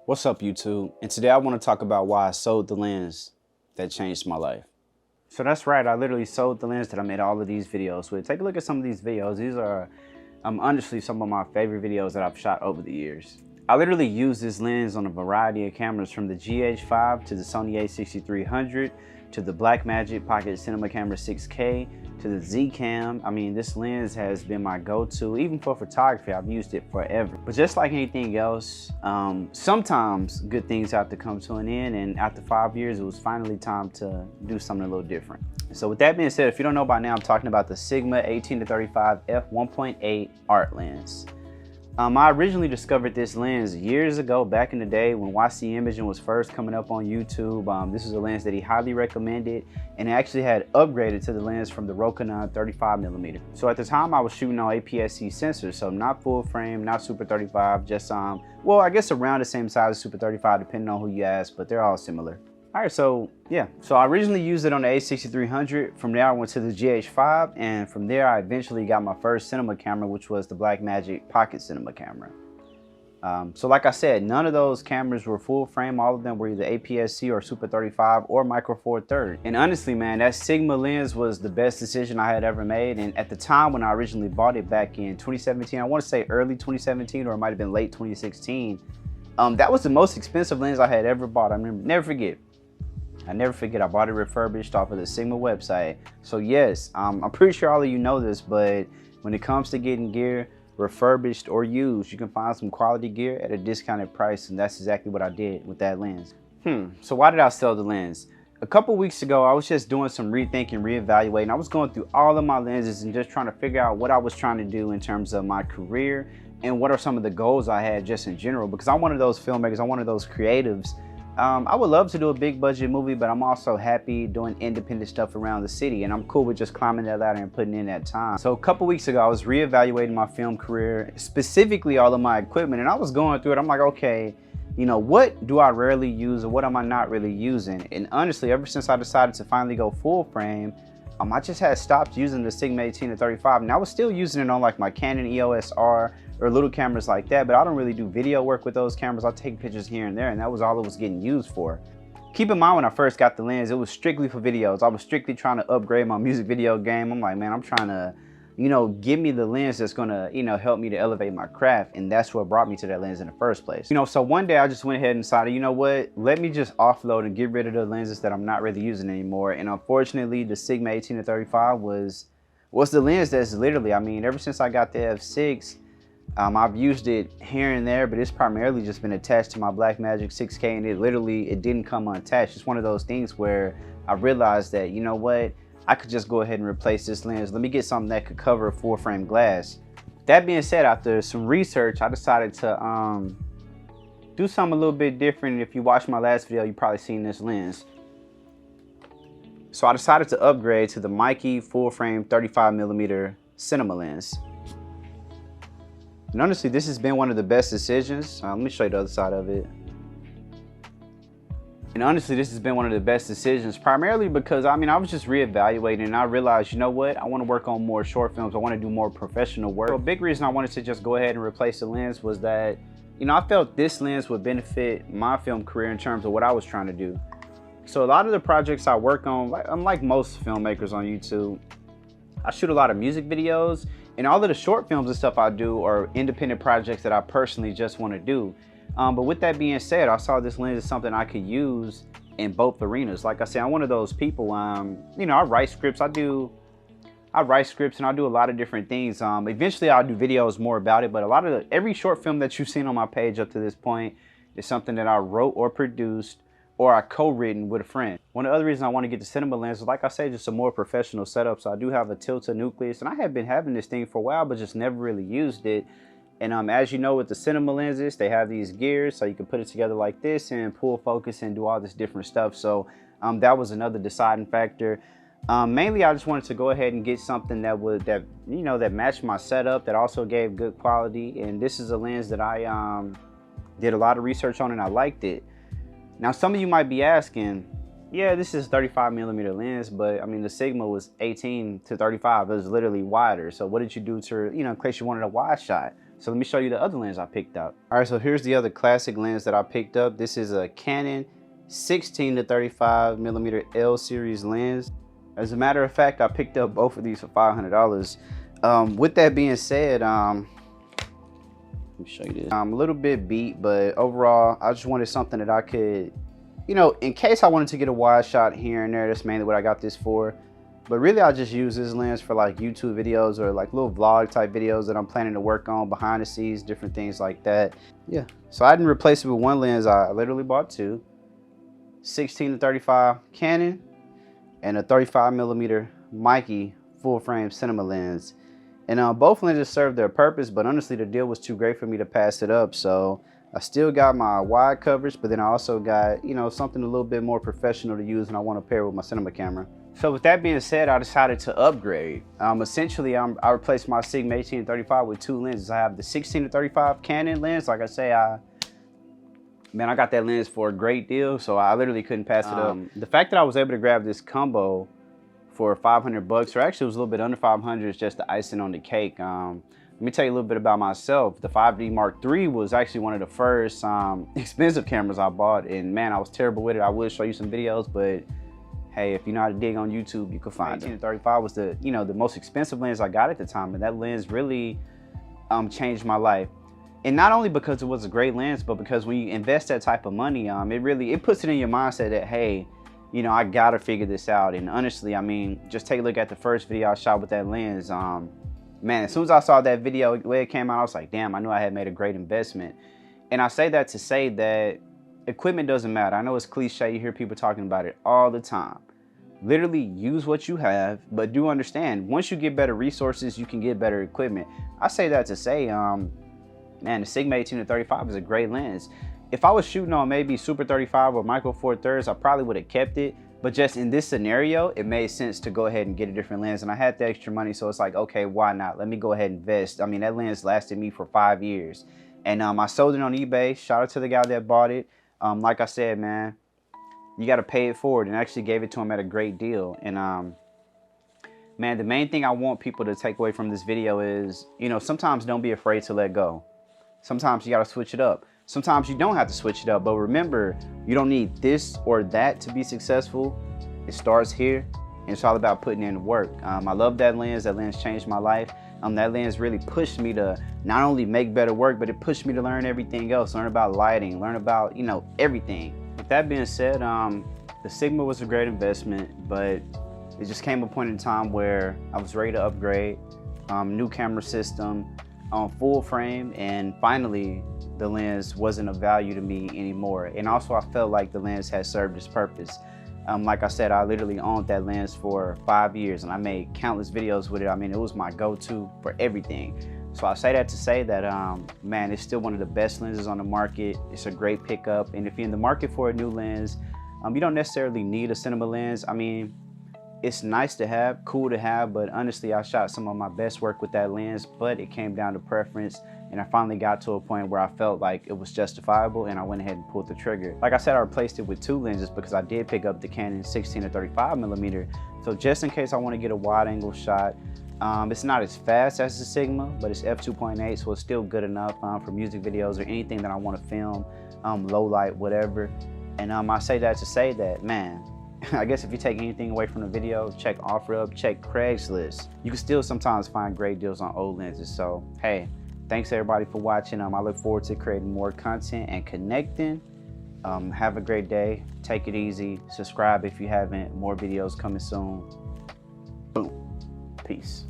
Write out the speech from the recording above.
What's up, YouTube? And today I want to talk about why I sold the lens that changed my life. So that's right, I literally sold the lens that I made all of these videos with. Take a look at some of these videos. These are honestly some of my favorite videos that I've shot over the years. I literally use this lens on a variety of cameras, from the GH5 to the Sony a6300 to the Blackmagic Pocket Cinema Camera 6K to the Z-Cam. I mean, this lens has been my go-to. Even for photography, I've used it forever. But just like anything else, sometimes good things have to come to an end, and after 5 years, it was finally time to do something a little different. So with that being said, if you don't know by now, I'm talking about the Sigma 18-35 F1.8 Art Lens. I originally discovered this lens years ago, back in the day when YC Imaging was first coming up on YouTube. This was a lens that he highly recommended, and actually had upgraded to the lens from the Canon 35mm. So at the time I was shooting on APS-C sensors, so not full frame, not Super 35, just well, I guess around the same size as Super 35 depending on who you ask, but they're all similar. All right, so yeah, so I originally used it on the a6300. From there I went to the GH5, and from there I eventually got my first cinema camera, which was the Blackmagic Pocket Cinema Camera. So like I said, none of those cameras were full frame. All of them were either APS-C or Super 35 or Micro Four Thirds. And honestly, man, that Sigma lens was the best decision I had ever made. And at the time when I originally bought it back in 2017, I want to say early 2017, or it might have been late 2016, that was the most expensive lens I had ever bought. I remember, I never forget, I bought it refurbished off of the Sigma website. So yes, I'm pretty sure all of you know this, but when it comes to getting gear, refurbished or used, you can find some quality gear at a discounted price, and that's exactly what I did with that lens. So why did I sell the lens? A couple weeks ago, I was just doing some rethinking, reevaluating. I was going through all of my lenses and just trying to figure out what I was trying to do in terms of my career, and what are some of the goals I had just in general, because I'm one of those filmmakers, I'm one of those creatives. I would love to do a big budget movie, but I'm also happy doing independent stuff around the city, and I'm cool with just climbing that ladder and putting in that time. So a couple weeks ago, I was reevaluating my film career, specifically all of my equipment, and I was going through it. I'm like, okay, you know, what do I rarely use, or what am I not really using? And honestly, ever since I decided to finally go full frame, I just had stopped using the Sigma 18-35, and I was still using it on like my Canon EOS R or little cameras like that, but I don't really do video work with those cameras. I'll take pictures here and there, and that was all it was getting used for. Keep in mind, when I first got the lens, it was strictly for videos. I was strictly trying to upgrade my music video game. I'm like, man, I'm trying to, you know, give me the lens that's gonna, you know, help me to elevate my craft, and that's what brought me to that lens in the first place. You know, so one day I just went ahead and decided, you know what, let me just offload and get rid of the lenses that I'm not really using anymore. And unfortunately, the Sigma 18-35 was the lens that's literally, I mean, ever since I got the F6, I've used it here and there, but it's primarily just been attached to my Blackmagic 6K, and it didn't come unattached. It's one of those things where I realized that, you know what, I could just go ahead and replace this lens. Let me get something that could cover a full frame glass. That being said, after some research, I decided to do something a little bit different. If you watched my last video, you've probably seen this lens. So I decided to upgrade to the Meike full frame 35mm cinema lens. And honestly, this has been one of the best decisions. Let me show you the other side of it. And honestly, this has been one of the best decisions, primarily because, I mean, I was just reevaluating, and I realized, you know what, I want to work on more short films. I want to do more professional work. So a big reason I wanted to just go ahead and replace the lens was that, you know, I felt this lens would benefit my film career in terms of what I was trying to do. So a lot of the projects I work on, unlike most filmmakers on YouTube, I shoot a lot of music videos, and all of the short films and stuff I do are independent projects that I personally just want to do. But with that being said, I saw this lens as something I could use in both arenas. Like I said, I'm one of those people, you know, I write scripts and I do a lot of different things. Eventually I'll do videos more about it, but every short film that you've seen on my page up to this point is something that I wrote or produced, or I co-written with a friend. One of the other reasons I want to get the cinema lens is, like I say, just a more professional setup. So I do have a tilted nucleus, and I have been having this thing for a while, but just never really used it. And as you know, with the cinema lenses, they have these gears, so you can put it together like this and pull focus and do all this different stuff. So that was another deciding factor. Mainly, I just wanted to go ahead and get something that matched my setup, that also gave good quality. And this is a lens that I did a lot of research on, and I liked it. Now, some of you might be asking, yeah, this is 35mm lens, but I mean, the Sigma was 18-35. It was literally wider. So what did you do to, you know, in case you wanted a wide shot? So let me show you the other lens I picked up. All right, so here's the other classic lens that I picked up. This is a Canon 16 to 35mm L series lens. As a matter of fact, I picked up both of these for $500. With that being said, let me show you this. I'm a little bit beat, but overall, I just wanted something that I could, you know, in case I wanted to get a wide shot here and there, that's mainly what I got this for. But really, I just use this lens for like YouTube videos or like little vlog type videos that I'm planning to work on behind the scenes, different things like that. Yeah, so I didn't replace it with one lens. I literally bought two, 16 to 35 Canon and a 35mm Meike full frame cinema lens. And both lenses served their purpose, but honestly, the deal was too great for me to pass it up. So I still got my wide coverage, but then I also got, you know, something a little bit more professional to use when I want to pair with my cinema camera. So with that being said, I decided to upgrade. Essentially, I replaced my Sigma 18-35 with two lenses. I have the 16-35 Canon lens. Like I say, I got that lens for a great deal, so I literally couldn't pass it up. The fact that I was able to grab this combo for 500 bucks, or actually it was a little bit under 500, is just the icing on the cake. Let me tell you a little bit about myself. The 5D Mark III was actually one of the first expensive cameras I bought, and man, I was terrible with it. I will show you some videos, but hey, if you know how to dig on YouTube, you can find it. 18-35 was the, you know, the most expensive lens I got at the time, and that lens really changed my life. And not only because it was a great lens, but because when you invest that type of money, it puts it in your mindset that, hey, you know, I gotta figure this out. And honestly, I mean, just take a look at the first video I shot with that lens. Man, as soon as I saw that video, the way it came out, I was like, damn, I knew I had made a great investment. And I say that to say that equipment doesn't matter. I know it's cliche, you hear people talking about it all the time. Literally use what you have, but do understand, once you get better resources, you can get better equipment. I say that to say, man, the Sigma 18-35 is a great lens. If I was shooting on maybe Super 35 or Micro Four Thirds, I probably would have kept it. But just in this scenario, it made sense to go ahead and get a different lens. And I had the extra money, so it's like, okay, why not? Let me go ahead and invest. I mean, that lens lasted me for 5 years. And I sold it on eBay. Shout out to the guy that bought it. Like I said, man, you got to pay it forward, and I actually gave it to him at a great deal. And man, the main thing I want people to take away from this video is, you know, sometimes don't be afraid to let go. Sometimes you got to switch it up. Sometimes you don't have to switch it up, but remember, you don't need this or that to be successful. It starts here, and it's all about putting in the work. I love that lens. That lens changed my life. That lens really pushed me to not only make better work, but it pushed me to learn everything else, learn about lighting, learn about, you know, everything. With that being said, the Sigma was a great investment, but it just came a point in time where I was ready to upgrade, new camera system, full frame, and finally the lens wasn't of value to me anymore. And also I felt like the lens had served its purpose. Like I said, I literally owned that lens for 5 years, and I made countless videos with it. I mean, it was my go-to for everything. So I say that to say that, man, it's still one of the best lenses on the market. It's a great pickup. And if you're in the market for a new lens, you don't necessarily need a cinema lens. I mean, it's nice to have, cool to have, but honestly, I shot some of my best work with that lens, but it came down to preference. And I finally got to a point where I felt like it was justifiable, and I went ahead and pulled the trigger. Like I said, I replaced it with two lenses because I did pick up the Canon 16-35mm. So just in case I want to get a wide angle shot, it's not as fast as the Sigma, but it's f2.8, so it's still good enough for music videos or anything that I want to film, low light, whatever. And I say that to say that, man, I guess if you take anything away from the video, check OfferUp, check Craigslist. You can still sometimes find great deals on old lenses. So, hey, thanks everybody for watching. I look forward to creating more content and connecting. Have a great day. Take it easy. Subscribe if you haven't. More videos coming soon. Boom. Peace.